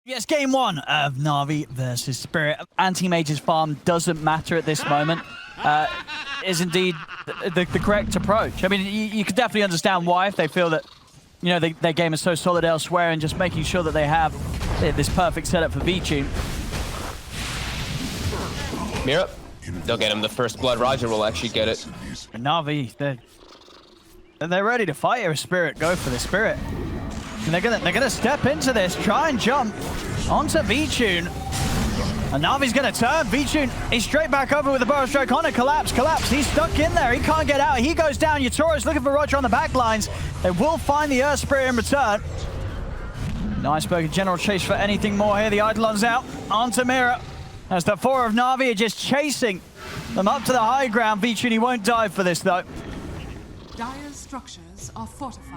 Yes, game one of NAVI versus Spirit. Anti-Mage's farm doesn't matter at this moment. Is indeed the correct approach. I mean, you could definitely understand why if they feel that, you know, their game is so solid elsewhere, and just making sure that they have this perfect setup for V-Tune. Mira, they'll get him the first blood. Roger will actually get it. And NAVI, they're ready to fight here. Spirit, go for the Spirit. And they're gonna step into this, try and jump onto V-Tune. And NAVI's gonna turn. V-Tune is straight back over with the Burrow Strike on a collapse. He's stuck in there. He can't get out. He goes down. Yatoro's looking for Roger on the back lines. They will find the Earth Spirit in return. Iceberg general chase for anything more here. The Eidolon's out onto Mira. As the four of NAVI are just chasing them up to the high ground. V-Tune, he won't dive for this though. Dire's structures are fortified.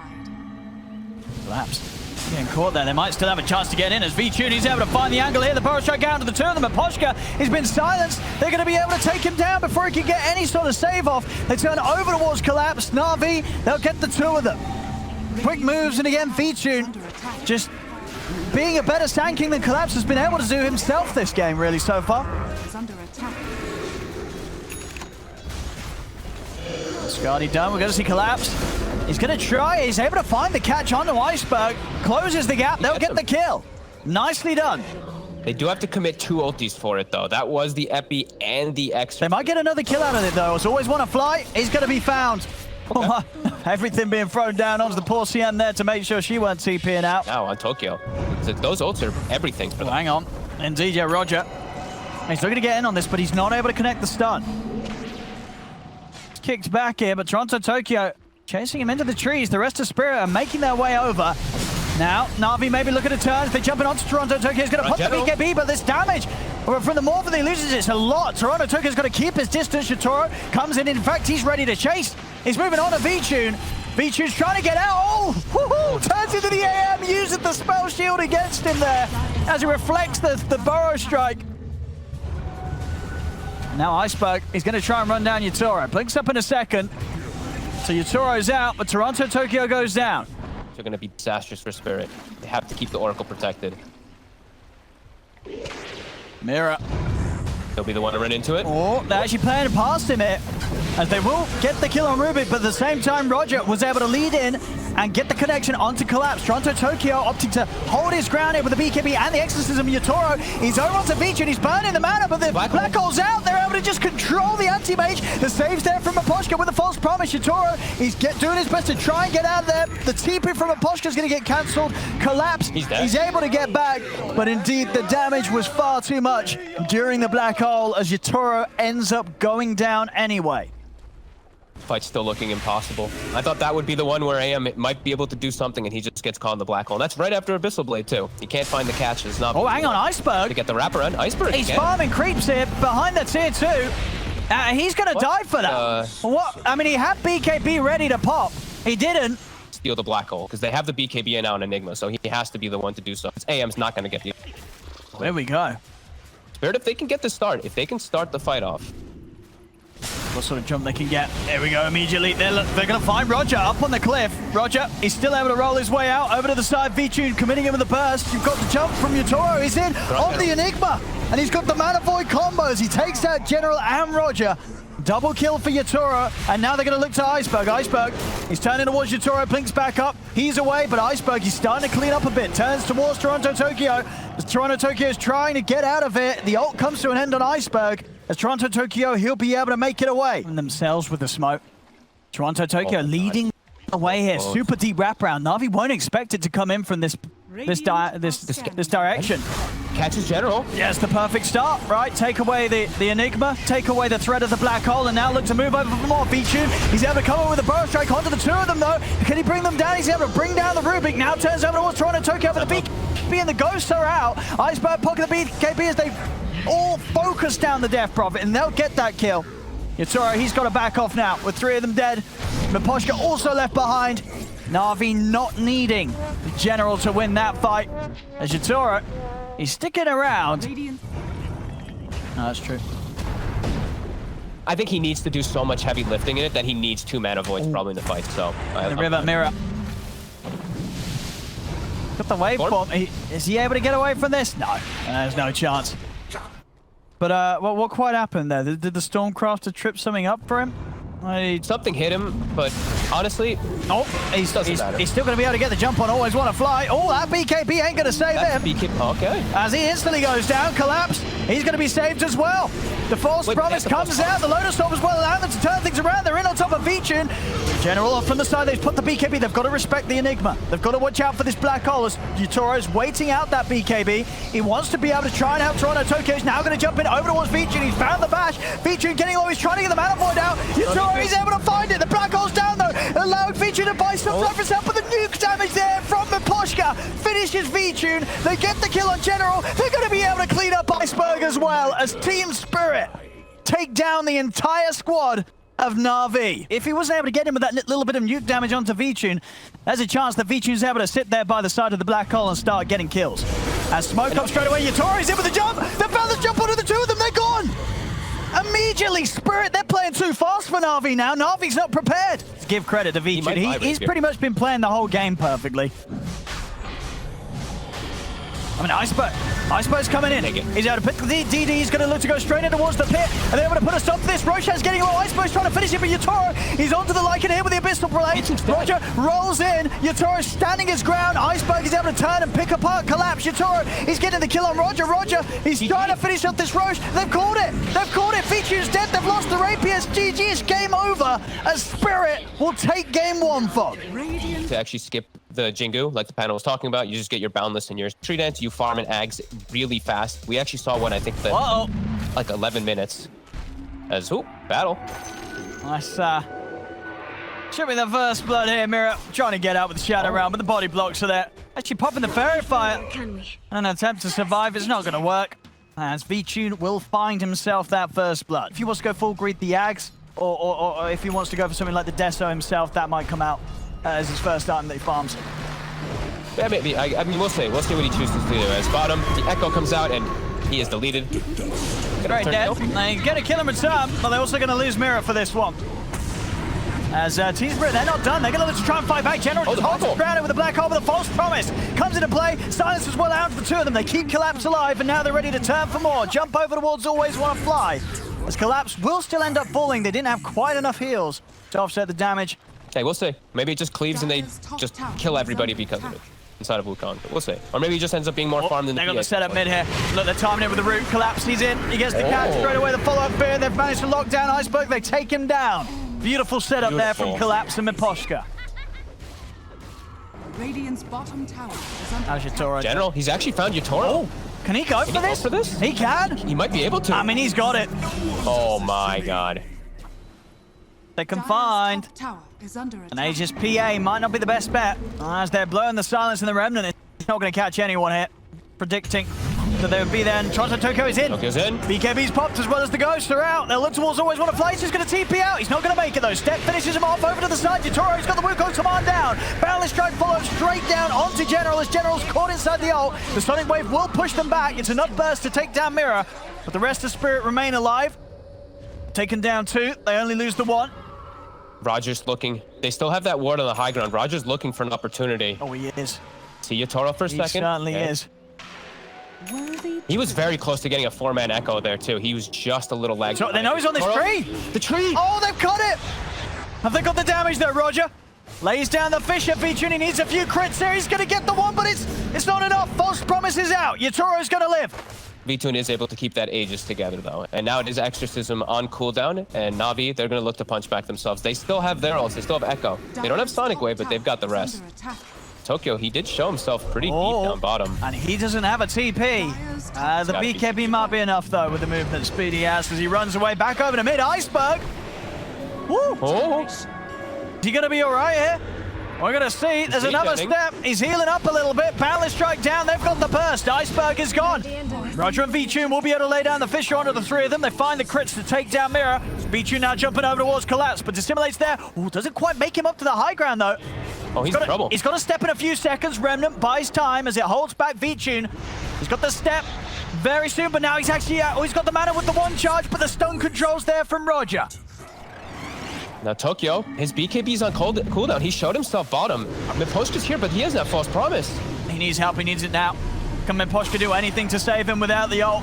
Collapse. Getting caught there. They might still have a chance to get in as V-Tune is able to find the angle here. The Burrow Strike down to the two of them. And Poshka has been silenced. They're going to be able to take him down before he can get any sort of save off. They turn over towards Collapse. NAVI, they'll get the two of them. Quick moves, and again, V-Tune just being a better Sand King than Collapse has been able to do himself this game, really, so far. Is under attack. Scardy done. We're going to see Collapse. He's going to try. He's able to find the catch onto Iceberg. Closes the gap. They'll get the kill. Nicely done. They do have to commit 2 ultis for it, though. That was the Epi and the extra. They might get another kill out of it, though. It's always want to fly. He's going to be found. Okay. Everything being thrown down onto the poor CM there to make sure she weren't TPing out. Now on Tokyo. Those ults are everything for them. Hang on. Indeed, yeah, Roger. He's looking to get in on this, but he's not able to connect the stun. He's kicked back here, but Toronto Tokyo chasing him into the trees. The rest of Spirit are making their way over. Now, NAVI maybe looking to turn. If they jump in onto Toronto Tokyo, he's going to pop the BKB, but this damage from the Morphin, he loses it's a lot. Toronto Tokyo's got to keep his distance. Yatoro comes in. In fact, he's ready to chase. He's moving on to V-Tune. V-Tune's trying to get out. Oh, woohoo! Turns into the AM, uses the spell shield against him there as he reflects the Burrow Strike. Now Iceberg is going to try and run down Yatoro. Blinks up in a second. So Yatoro's out, but Toronto Tokyo goes down. They're going to be disastrous for Spirit. They have to keep the Oracle protected. Mira. He'll be the one to run into it. Oh, they're actually playing past him here. As they will get the kill on Rubik, but at the same time, Roger was able to lead in and get the connection onto Collapse. Toronto Tokyo opting to hold his ground here with the BKB and the Exorcism. Yatoro, he's over onto V-Tune, he's burning the mana, but the Black Hole's out. They're able to just control the anti-mage. The save's there from Aposhka with a false promise. Yatoro, he's doing his best to try and get out of there. The TP from Aposhka's going to get cancelled. Collapse, he's able to get back, but indeed the damage was far too much during the Black Hole as Yatoro ends up going down anyway. Fight's still looking impossible. I thought that would be the one where AM might be able to do something, and he just gets caught in the Black Hole. And that's right after Abyssal Blade, too. He can't find the catches. Oh, hang on, Iceberg. To get the wraparound. Iceberg He's farming creeps here behind the tier 2. He's going to die for that. What? I mean, he had BKB ready to pop. He didn't. Steal the Black Hole, because they have the BKB now in Enigma, so he has to be the one to do so. AM's not going to get the... There we go. Spirit, if they can get the start, if they can start the fight off. What sort of jump they can get. There we go, immediately. They're going to find Roger up on the cliff. Roger, he's still able to roll his way out. Over to the side, V-Tune committing him with a burst. You've got the jump from Yatoro. He's in on the Enigma. And he's got the Mana Void combos. He takes out General and Roger. Double kill for Yatoro. And now they're going to look to Iceberg. Iceberg, he's turning towards Yatoro. Blinks back up. He's away, but Iceberg, he's starting to clean up a bit. Turns towards Toronto Tokyo. As Toronto Tokyo is trying to get out of it. The ult comes to an end on Iceberg. As Toronto Tokyo, he'll be able to make it away. And themselves with the smoke. Toronto Tokyo leading away here. Super deep wraparound. NAVI won't expect it to come in from this direction. Catches General. Yes, the perfect start, right? Take away the Enigma, take away the threat of the Black Hole, and now look to move over for more. V-Tune, he's able to come over with a Burrow Strike onto the two of them, though. Can he bring them down? He's able to bring down the Rubik. Now turns over towards Toronto Tokyo, but the BKB and the Ghosts are out. Iceberg pocket the BKB as they all focus down the Death Prophet, and they'll get that kill. Yatoro, he's got to back off now, with 3 of them dead. Miposhka also left behind. NAVI not needing the General to win that fight. As Yatoro, he's sticking around. No, that's true. I think he needs to do so much heavy lifting in it that he needs 2 Mana Voids probably in the fight, so... The River Mirror. the waveform. Is he able to get away from this? No, there's no chance. But what quite happened there? Did the Stormcrafter trip something up for him? Something hit him, but honestly, he's still going to be able to get the jump on Always Want to Fly. Oh, that BKB ain't going to save him. Okay. As he instantly goes down, collapse, he's going to be saved as well. The false promise comes out. The Lotus Storm as well allowing them to turn things around. They're in on top of Vichun. General off from the side. They've put the BKB. They've got to respect the Enigma. They've got to watch out for this black hole as Yutoro's waiting out that BKB. He wants to be able to try and help Toronto. Tokyo's now going to jump in over towards Vichun. He's found the bash. Vichun getting low. He's trying to get the mana void out. Yutoro, he's able to find it. The black hole's down though, allowing Vichun to buy some reference help, but the nuke damage there from Miposhka finishes Vichun. They get the kill on General. They're going to be able to clean up Iceberg as well as Team Spirit take down the entire squad of NAVI. If he wasn't able to get him with that little bit of nuke damage onto Vichun, there's a chance that Vichun's able to sit there by the side of the black hole and start getting kills. As smoke comes straight away, Yutoro's in with the jump. They found the jump onto the two of them. They're gone. Immediately, Spirit, they're playing too fast for Na'Vi now. Na'Vi's not prepared. Let's give credit to Vichun. He's pretty much been playing the whole game perfectly. I mean, Iceberg's coming in. He's able to pick the DD. He's going to look to go straight in towards the pit. And they're able to put a stop to this. Roshan's getting low. Iceberg's trying to finish it, but Yutoro, he's onto the Lycan here with the Abyssal Blade. Roger rolls in. Yutoro's standing his ground. Iceberg is able to turn and pick apart Collapse. Yutoro, he's getting the kill on Roger. Roger, he's trying to finish up this Roche. They've called it. They've called it. Vichun's dead. They've lost the rapiers. GG, it's game over as Spirit will take game one, Fog. To actually skip the Jingu, like the panel was talking about, you just get your Boundless and your Tree Dance, you farm and Ags really fast. We actually saw one, I think, that like 11 minutes. As, battle. Nice, should be the first blood here, Mira. Trying to get out with the Shadow Realm, but the body blocks are there. Actually popping the Fairy Fire. An attempt to survive is not going to work. As Vichun will find himself that first blood. If he wants to go full greed the Ags, or if he wants to go for something like the Deso himself, that might come out as his first item that he farms. Yeah, maybe. I mean, we'll see. We'll see what he chooses to do. As bottom, the Echo comes out and he is deleted. Great dead. They get a kill in return, but they're also going to lose Mira for this one. As Team Spirit, they're not done. They're going to look to try and fight back. General just holds grounded with a black hole with a false promise. Comes into play. Silence as well out for the two of them. They keep Collapse alive, and now they're ready to turn for more. Jump over towards Always Want to Fly. As Collapse will still end up falling. They didn't have quite enough heals to offset the damage. Hey, we'll see. Maybe it just cleaves and they just kill everybody because of it inside of Wukong. But we'll see. Or maybe it just ends up being more farmed than the They got the setup mid here. Look, they're timing it with the root. Collapse, he's in. He gets the catch straight away. The follow-up fear. They've managed to lock down Iceberg. They take him down. Beautiful setup there from Collapse and Miposhka. Radiant's bottom tower is under Yutoro. General, he's actually found Yutoro. Can he go for this? He can. He might be able to. I mean, he's got it. Oh my god. They can find an Aegis PA. Might not be the best bet. As they're blowing the silence in the Remnant, it's not going to catch anyone here. Predicting that they would be there. And Toronto Tokyo is in. Tokyo's in. BKB's popped as well as the Ghosts are out. They'll look towards Always Want to Fly. He's going to TP out. He's not going to make it though. Step finishes him off over to the side. Yutoro's got the Wukong command down. Boundless Strike follows straight down onto General as General's caught inside the ult. The Sonic Wave will push them back. It's enough burst to take down Mira, but the rest of Spirit remain alive. Taken down two. They only lose the one. Roger's looking. They still have that ward on the high ground. Roger's looking for an opportunity. Oh, he is. See Yutoro for a second? He certainly is. He was very close to getting a 4-man Echo there, too. He was just a little lag. So they know he's on this tree. The tree. Oh, they've cut it. Have they got the damage there, Roger? Lays down the Fisher Vichun. He needs a few crits there. He's going to get the one, but it's not enough. False promise is out. Yutoro's going to live. Vichun is able to keep that Aegis together, though. And now it is Exorcism on cooldown, and Na'Vi, they're going to look to punch back themselves. They still have their ults. They still have Echo. They don't have Sonic Wave, but they've got the rest. Tokyo, he did show himself pretty deep down bottom. And he doesn't have a TP. The BKB might be enough, though, with the movement speed he has as he runs away back over to mid. Iceberg. Woo. Oh. Is he going to be all right here? We're going to see. There's another step. He's healing up a little bit. Boundless Strike down. They've got the burst. Iceberg is gone. Roger and Vichun will be able to lay down the Fisher onto the three of them. They find the crits to take down Mira. Vichun now jumping over towards Collapse, but Dissimulate's there. Ooh, doesn't quite make him up to the high ground, though. Oh, he's in trouble. He's got to step in a few seconds. Remnant buys time as it holds back Vichun. He's got the step very soon, but now he's actually he's got the mana with the one charge, but the stun control's there from Roger. Now Tokyo, his BKB's on cooldown. He showed himself bottom. Miposhka's here, but he has that false promise. needs help, he needs it now. Can Miposhka do anything to save him without the ult?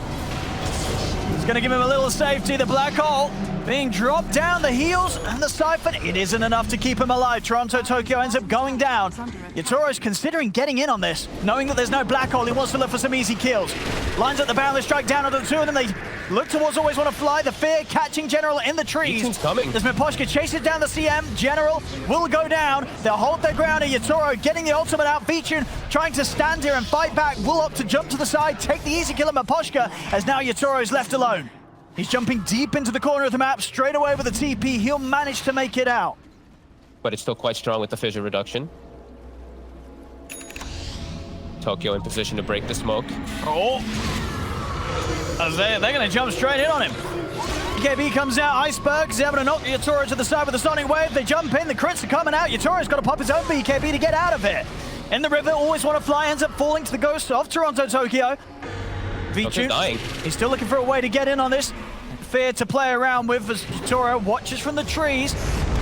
It's going to give him a little safety. The black hole being dropped down, the heals and the siphon. It isn't enough to keep him alive. Toronto Tokyo ends up going down. Yatoro's considering getting in on this, knowing that there's no black hole. He wants to look for some easy kills. Lines up the boundless strike down onto the two of them. They look towards always want to fly. The fear catching General in the trees. He's coming. As Miposhka chases down the CM, General will go down. They'll hold their ground. Yatoro getting the ultimate out. Vichun trying to stand here and fight back. Will opt to jump to the side, take the easy kill of Miposhka, as now Yatoro is left alone. He's jumping deep into the corner of the map, straight away with the TP. He'll manage to make it out. But it's still quite strong with the fissure reduction. Tokyo in position to break the smoke. Oh. As they're going to jump straight in on him. BKB comes out, Iceberg is able to knock Yatoro to the side with a sonic wave. They jump in, the crits are coming out. Yatoro's got to pop his own BKB to get out of it. In the river, always want to fly, ends up falling to the ghost of Toronto Tokyo. Vichu, he's still looking for a way to get in on this. Fear to play around with as Yatoro watches from the trees.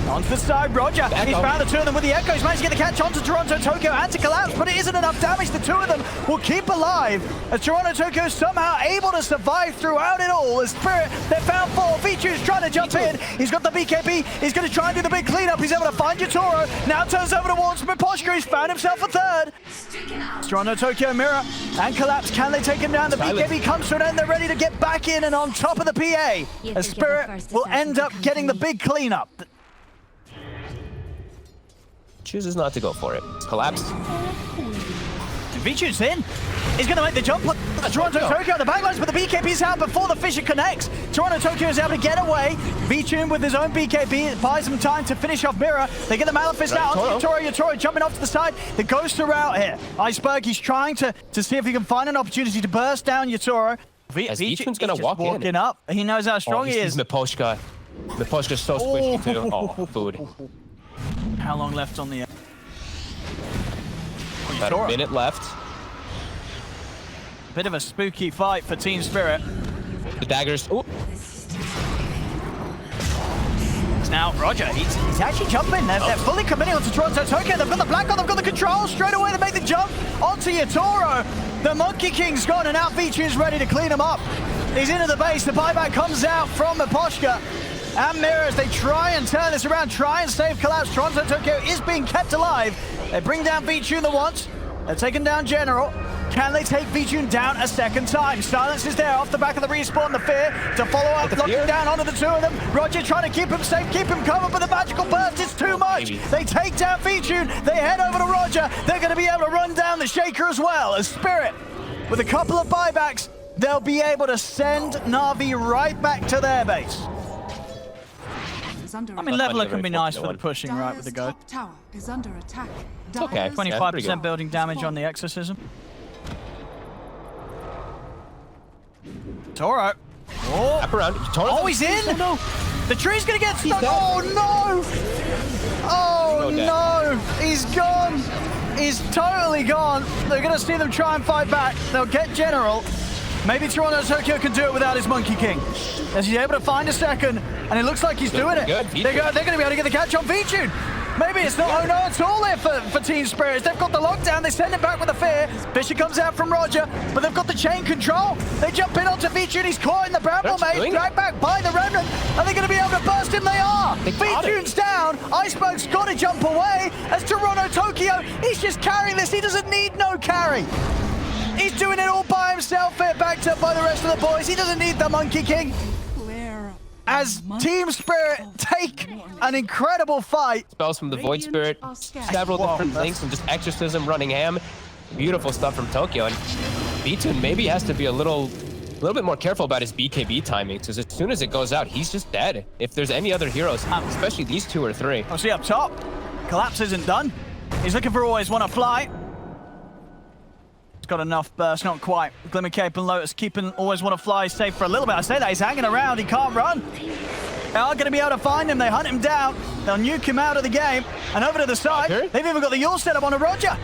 Onto the side, Roger. He's found the two of them with the Echo. He's managed to get the catch onto Toronto Tokyo and to collapse, but it isn't enough damage. The two of them will keep alive as Toronto Tokyo is somehow able to survive throughout it all. As Spirit, they found four. Vichu's trying to jump in. He's got the BKB. He's going to try and do the big cleanup. He's able to find Yatoro. Now turns over towards Miposhka. He's found himself a third. Toronto Tokyo mirror and collapse. Can they take him down? The BKB comes to an end. They're ready to get back in and on top of the PA. As Spirit will end up getting the big cleanup. Chooses not to go for it. Collapse. Vichu's in. He's going to make the jump. Toronto Tokyo, the backlines, but the BKB's out before the fissure connects. Toronto Tokyo is able to get away. Vichu with his own BKB. It buys him time to finish off Mirror. They get the Maleficent out onto Yatoro. Yatoro jumping off to the side. The ghosts are out here. Iceberg, he's trying to see if he can find an opportunity to burst down Yatoro. Vichu's going to walk walking up. He knows how strong he is. Miposhka. Miposhka's so squishy too. Oh, food. How long left on the end? About a minute left. Bit of a spooky fight for Team Spirit. The daggers. Ooh. Now, Roger, he's actually jumping. They're fully committing onto Toronto Tokyo. They've got the black on, they've got the control. Straight away, they make the jump onto Yatoro. The Monkey King's gone, and now Vichu's ready to clean him up. He's into the base. The buyback comes out from Miposhka. And Mirrors, they try and turn this around, try and save Collapse. Toronto Tokyo is being kept alive. They bring down Vichu the once. They're taking down General. Can they take Vichu down a second time? Silence is there off the back of the respawn. The Fear to follow up, locking down onto the two of them. Roger trying to keep him safe, keep him covered, but the magical burst is too much. They take down Vichu. They head over to Roger. They're going to be able to run down the Shaker as well. As Spirit, with a couple of buybacks, they'll be able to send Navi right back to their base. I mean, Leveler can be nice for the pushing, right, with the go. Tower is under attack. It's okay. 25% building damage on the Exorcism. Toro. Oh, up around. Oh, he's in! Oh, no. The tree's gonna get stuck. Oh, no! Oh, no! He's gone! He's totally gone. They're gonna see them try and fight back. They'll get General. Maybe Toronto Tokyo can do it without his Monkey King. As he's able to find a second, and it looks like he's doing it. They're going to be able to get the catch on Vichu. Maybe it's not oh no at all here for Team Spirits. They've got the lockdown, they send him back with a Fear. Fisher comes out from Roger, but they've got the chain control. They jump in onto Vichu, he's caught in the Bramble Maze, dragged back by the Remnant. Are they going to be able to burst him? They are! Vichu's down, Iceberg's got to jump away. As Toronto Tokyo, he's just carrying this, he doesn't need no carry. He's doing it all by himself here, backed up by the rest of the boys. He doesn't need the Monkey King. As Team Spirit take an incredible fight. Spells from the Void Spirit, several different links, and just Exorcism running ham. Beautiful stuff from Tokyo. And Vichu maybe has to be a little bit more careful about his BKB timing, because as soon as it goes out, he's just dead. If there's any other heroes, especially these two or three. Oh, see up top, Collapse isn't done. He's looking for always want to fly. Got enough burst, not quite. Glimmer Cape and Lotus keeping always want to fly safe for a little bit. I say that, he's hanging around, he can't run. They are going to be able to find him, they hunt him down. They'll nuke him out of the game. And over to the side, they've even got the Yule set up on a Roger.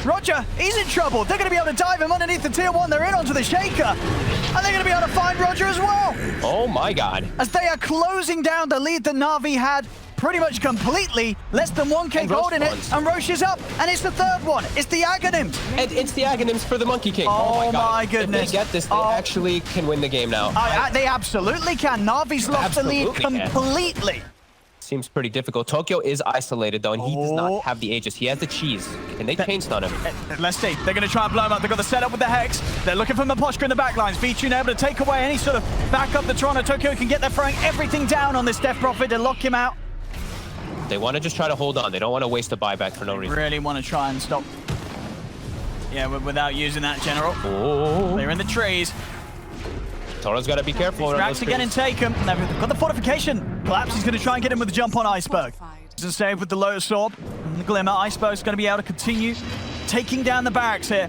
Roger, he's in trouble. They're going to be able to dive him underneath the tier 1. They're in onto the Shaker. And they're going to be able to find Roger as well. Oh my god. As they are closing down the lead that Na'Vi had pretty much completely. Less than 1k gold in it. And Roche is up. And it's the third one. It's the Aghanims. And it's the Aghanims for the Monkey King. Oh my god. goodness. If they get this, they actually can win the game now. They absolutely can. Na'Vi's lost the lead completely. Seems pretty difficult. Tokyo is isolated, though, and he does not have the Aegis. He has the cheese. Can they chain stun him? Let's see. They're going to try and blow him up. They've got the setup with the Hex. They're looking for Maposhka in the backlines. VTune able to take away any sort of backup that Toronto Tokyo can get. They're throwing everything down on this Death Prophet to lock him out. They want to just try to hold on. They don't want to waste a buyback for no reason. Really want to try and stop. Yeah, without using that, General. Oh. They're in the trees. Toro's got to be careful. Racks again and take him. They've got the fortification. Collapse. He's going to try and get him with the jump on Iceberg. Doesn't save with the Lotus Orb. And the Glimmer. Iceberg's going to be able to continue taking down the barracks here.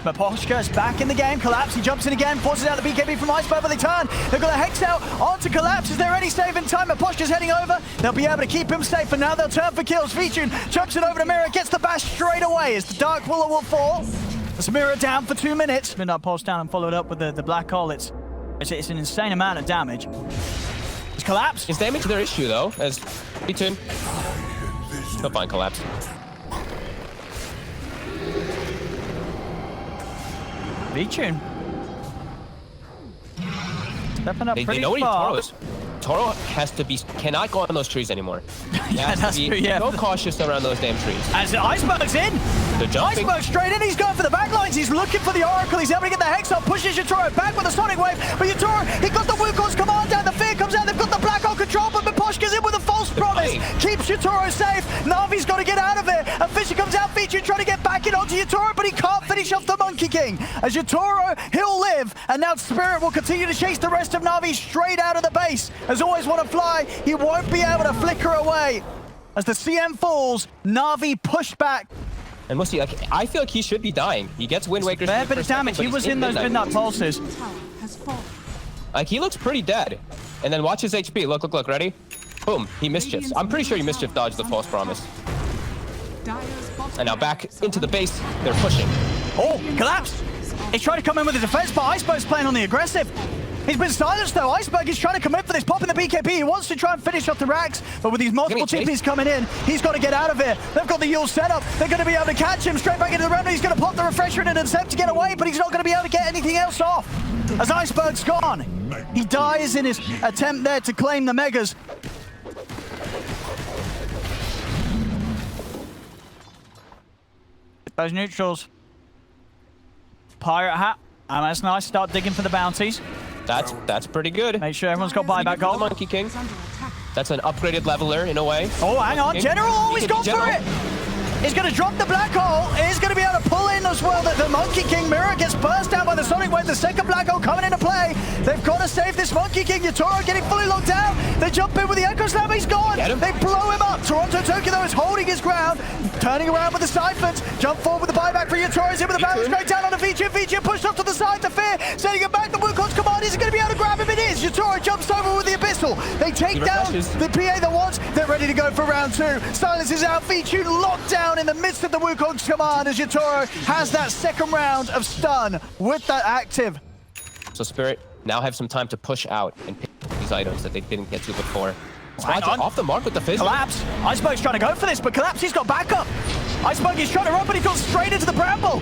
But Poshka is back in the game. Collapse. He jumps in again. Forces out the BKB from Iceberg, but they turn. They've got a Hex out onto Collapse. Is there any save in time? But Poshka's heading over. They'll be able to keep him safe, and now they'll turn for kills. Vitune chucks it over to Mirror. Gets the bash straight away as the Dark Ruler will fall. It's Mirror down for 2 minutes. Midnight Pulse down and followed up with the Black Hole. It's an insane amount of damage. It's Collapse. His damage their issue, though, as Vitune. He'll find Collapse. Vitune. Stepping up pretty they know where far. Toro is. Toro has to be, cannot go on those trees anymore. Yeah, that's true, yeah. So cautious around those damn trees. As Iceberg's in. They're jumping. Iceberg straight in. He's going for the backlines. He's looking for the Oracle. He's able to get the Hex up. Pushes Yatoro back with a Sonic Wave. But Yatoro, he got the Wukong's command down. The Fear comes out. They've got the Black Hole control. But Miposhka's in with a false promise. Keeps Yatoro safe. Navi's got to get out of it. And Fisher comes out. Feature trying to get back in onto Yatoro. But he can't finish off the Monkey King. As Yatoro, he'll live. And now Spirit will continue to chase the rest of Navi straight out of the base. As always want to fly. He won't be able to flicker away. As the CM falls, Navi pushed back. And we'll see, like, I feel like he should be dying. He gets Wind Waker's Fair bit of damage. He was in those Midnight Pulses. Like, he looks pretty dead. And then watch his HP. Look, look, look. Ready? Boom. He mischiefs. I'm pretty sure he mischief dodged the false promise. And now back into the base. They're pushing. Oh, Collapse. He's trying to come in with a defense, but Iceberg's playing on the aggressive. He's been silenced though. Iceberg is trying to commit for this pop in the BKB. He wants to try and finish off the racks, but with these multiple TPs coming in, he's got to get out of here. They've got the Yule set up. They're going to be able to catch him straight back into the round. He's going to pop the refresher in an attempt to get away, but he's not going to be able to get anything else off. As Iceberg's gone, he dies in his attempt there to claim the Megas. Those neutrals. Pirate hat. And that's nice. Start digging for the bounties. That's pretty good. Make sure everyone's got buyback gold. Monkey King. That's an upgraded leveler in a way. Oh, hang on. General always gone for it. He's going to drop the Black Hole. He's going to be able to pull in as well. The Monkey King Mirror gets burst out by the Sonic Wave. The second Black Hole coming into play. They've got to save this Monkey King. Yatoro getting fully locked down. They jump in with the Echo Slam. He's gone. They blow him up. Toronto Tokyo, though, is holding his ground. Turning around with the Siphons. Jump forward with the buyback for Yatoro. He's in with the bounce straight down on the Feature. Feature pushed off to the side. The Fear sending him back. The Wukong's command is going to be able to grab him. It is. Yatoro jumps over with the Abyssal. They take down the PA that wants. They're ready to go for round 2. Silence is out. Feature locked down in the midst of the Wukong's command as Yatoro has that second round of stun with that active. So Spirit now have some time to push out and pick these items that they didn't get to before. Hang on. Off the mark with the fizz. Collapse. Iceberg's trying to go for this, but Collapse, he's got backup. Iceberg is trying to run, but he goes straight into the bramble.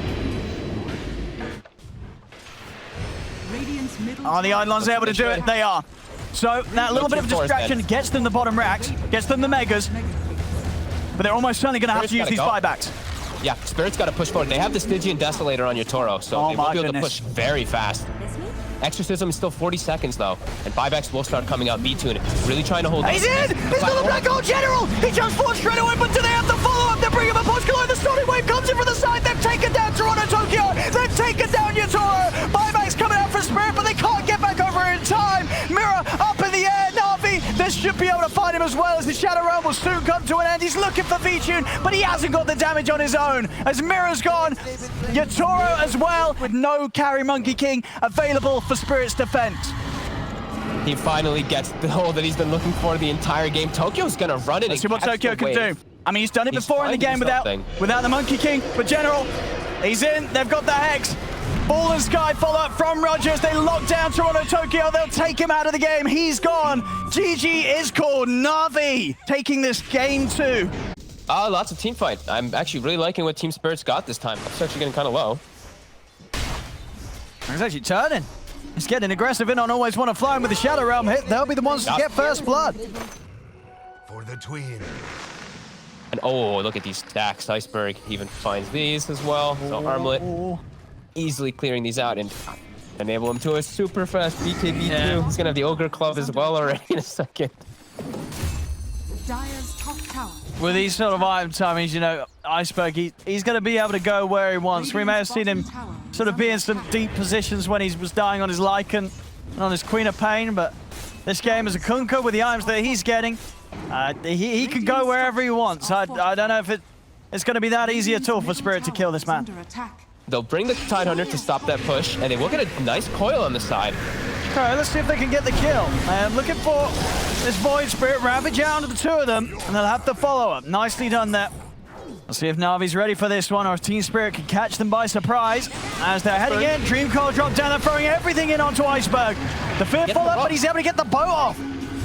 Are the Eidolons able to do it? They are. So that little bit of distraction gets them the bottom racks, gets them the Megas, but they're almost certainly going to have to use these buybacks. Yeah, Spirit's got to push forward. They have the Stygian Desolator on Yatoro, so they will be able to push very fast. Exorcism is still 40 seconds, though, and buybacks will start coming out. V-Tune really trying to hold on. He's in! He's got the Black Hole General! He jumps forward straight away, but do they have to follow up? They bring him a push below. The Sonic Wave comes in from the side. They've taken down Toronto Tokyo. They've taken down Yatoro. Buybacks coming out for Spirit, but they can't get back over in time. Mirror up in the air. Na'Vi, this should be able to find him as well, as the Shadow Realm will soon come to an end. He's looking for V-Tune, but he hasn't got the damage on his own. As Mirror's gone, Yatoro as well, with no carry Monkey King available for Spirit's defense. He finally gets the hole that he's been looking for the entire game. Tokyo's gonna run it. Let's see what Tokyo can do. I mean, he's done it before in the game without the Monkey King. But General, he's in. They've got the Hex. Ball and Sky follow up from Rogers. They lock down Toronto Tokyo. They'll take him out of the game. He's gone. GG is called. NAVI taking this game 2. Lots of team fight. I'm actually really liking what Team Spirit's got this time. It's actually getting kind of low. He's actually turning. He's getting aggressive in on Always Wanna Fly with the Shadow Realm hit. They'll be the ones to get first blood. For the twin. And oh, look at these stacks. Iceberg even finds these as well. So Armlet easily clearing these out and enable him to a super fast BKB too. He's gonna have the Ogre Club as well already in a second. Dire's top tower. With these sort of item timings, you know, Iceberg, he's going to be able to go where he wants. We may have seen him sort of be in some deep positions when he was dying on his Lycan and on his Queen of Pain, but this game is a Kunkka with the items that he's getting. He can go wherever he wants. I don't know if it's going to be that easy at all for Spirit to kill this man. They'll bring the Tidehunter to stop that push, and they will get a nice coil on the side. All right, let's see if they can get the kill. I'm looking for this Void Spirit, Ravage out to the 2 of them, and they'll have to follow up. Nicely done there. Let's see if Navi's ready for this one, or if Team Spirit can catch them by surprise. As they're heading in, Dream Coil drop down, they're throwing everything in onto Iceberg. The Fear follow up, but he's able to get the boat off.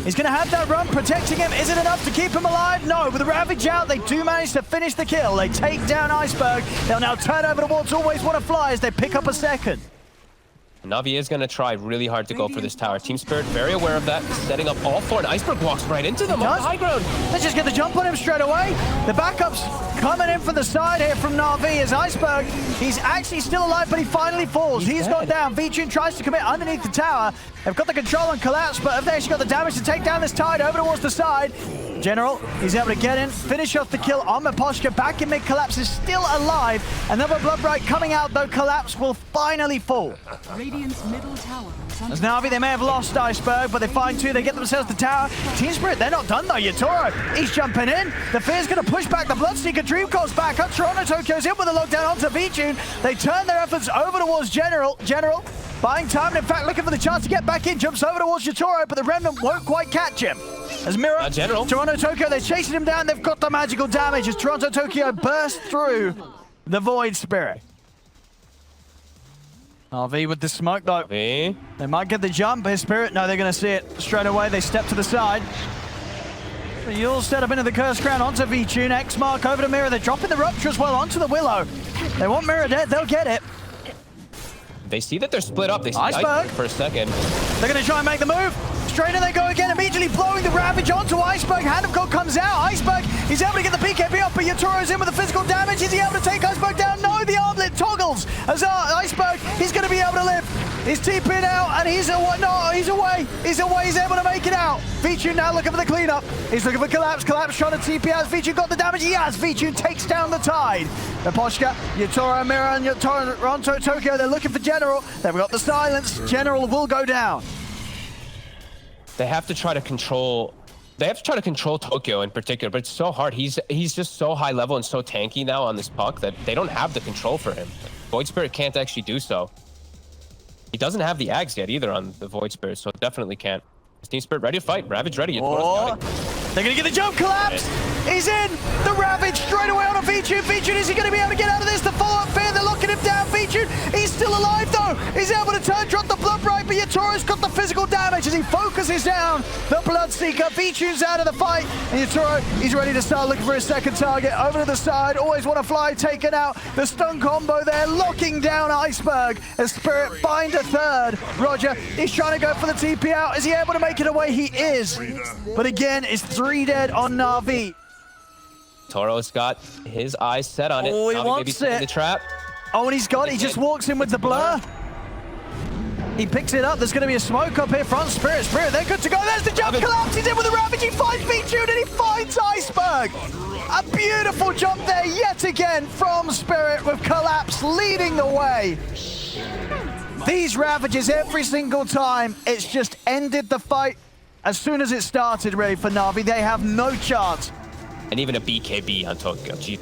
He's going to have that run protecting him. Is it enough to keep him alive? No. With the Ravage out, they do manage to finish the kill. They take down Iceberg. They'll now turn over towards Always Wanna Fly as they pick up a second. Navi is going to try really hard to go for this tower. Team Spirit very aware of that, setting up all 4, and Iceberg walks right into them on the high ground. Let's just get the jump on him straight away. The backup's coming in from the side here from Navi as Iceberg. He's actually still alive, but he finally falls. He's gone down. V-Tune tries to commit underneath the tower. They've got the control on Collapse, but have they actually got the damage to take down this Tide over towards the side? General, he's able to get in, finish off the kill on Miposhka. Back in mid, Collapse is still alive. Another Bloodbright coming out, though Collapse will finally fall. Radiant's middle tower. As Navi, they may have lost Iceberg, but they find 2, they get themselves the tower. Team Spirit, they're not done though. Yatoro, he's jumping in. The Fear's gonna push back the Bloodseeker. Dream Coil's back up. Toronto Tokyo's in with a lockdown onto V-Tune. They turn their efforts over towards General. General buying time, and in fact looking for the chance to get back in. Jumps over towards Yatoro, but the Remnant won't quite catch him. As Mirror, Toronto Tokyo, they're chasing him down. They've got the magical damage as Toronto Tokyo burst through the Void Spirit. RV with the smoke though. They might get the jump. His Spirit, no, they're going to see it straight away. They step to the side. You'll set up into the Curse Crown onto V-Tune. X Mark over to Mirror. They're dropping the Rupture as well onto the Willow. They want Mirror dead. They'll get it. They see that they're split up. They see Iceberg for a second. They're going to try and make the move. Straight in they go again, immediately blowing the Ravage onto Iceberg. Hand of God comes out. Iceberg, he's able to get the BKB off, but Yatoro's in with the physical damage. Is he able to take Iceberg down? No, the armlet toggles. As Iceberg, he's going to be able to live. He's TPing out, and he's away. No, he's away. He's away. He's able to make it out. V-Tune now looking for the cleanup. He's looking for Collapse. Collapse trying to TP out. V-Tune got the damage. He has. V-Tune takes down the Tide. Miposhka, Yatoro, Mirror, and Toronto Tokyo. They're looking for General. They've got the silence. General will go down. They have to try to control. They have to try to control Tokyo in particular, but it's so hard. He's just so high level and so tanky now on this puck that they don't have the control for him. Void Spirit can't actually do so. He doesn't have the Ags yet either on the Void Spirit, so definitely can't. Is Team Spirit ready to fight? Ravage ready. Oh, they're going to get the jump. Collapse. He's in. The Ravage straight away on a V-Tune. V-Tune, is he going to be able to get out of this? The follow-up Fear, they're locking him down. V-Tune, he's still alive though. He's able to turn, drop the Bloodbright, but Yatoro's got the physical damage as he focuses down the Bloodseeker. V-Tune's out of the fight, and Yatoro, he's ready to start looking for his second target. Over to the side, Always Wanna Fly, taken out. The stun combo there, locking down Iceberg as Spirit find a third. Roger, he's trying to go for the TP out. Is he able to make it away? He is. But again, it's 3 dead on Navi. Toro's got his eyes set on it. Oh, he Navi wants it. The trap. Oh, and he's got it. He just walks in with the blur. He picks it up. There's going to be a smoke up here front. Spirit, they're good to go. There's the jump. Collapse. He's in with the Ravage. He finds V-Tune and he finds Iceberg. A beautiful jump there yet again from Spirit with Collapse leading the way. These Ravages every single time, it's just ended the fight as soon as it started really for Navi. They have no chance. And even a BKB on Tokyo. Gee,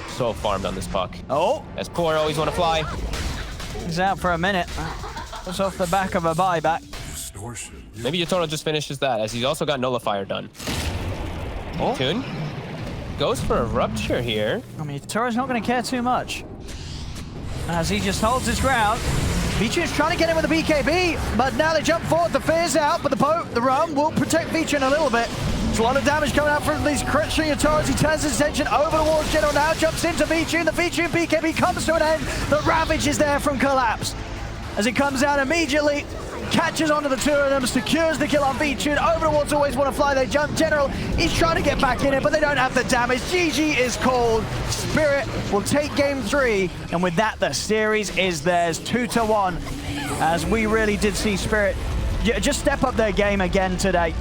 so farmed on this puck. Oh. As Poor Always Wanna Fly. He's out for a minute. That's off the back of a buyback. Maybe Yatoro just finishes that, as he's also got Nullifier done. Oh. Tune. goes for a rupture here. I mean, Toro's not going to care too much. As he just holds his ground. Vichun's trying to get in with the BKB, but now they jump forward, the fear's out, but the rum will protect Vichun a little bit. There's a lot of damage coming out from these crits from Yatoro as he turns his attention over towards General now, jumps into Vichun, the Vichun BKB comes to an end, the Ravage is there from Collapse. As he comes out immediately, catches onto the two of them, secures the kill on Vichun, over towards Always Want to Fly, they jump. General, he's trying to get back in it, but they don't have the damage. GG is called. Spirit will take game 3, and with that, the series is theirs, 2-1, as we really did see Spirit just step up their game again today.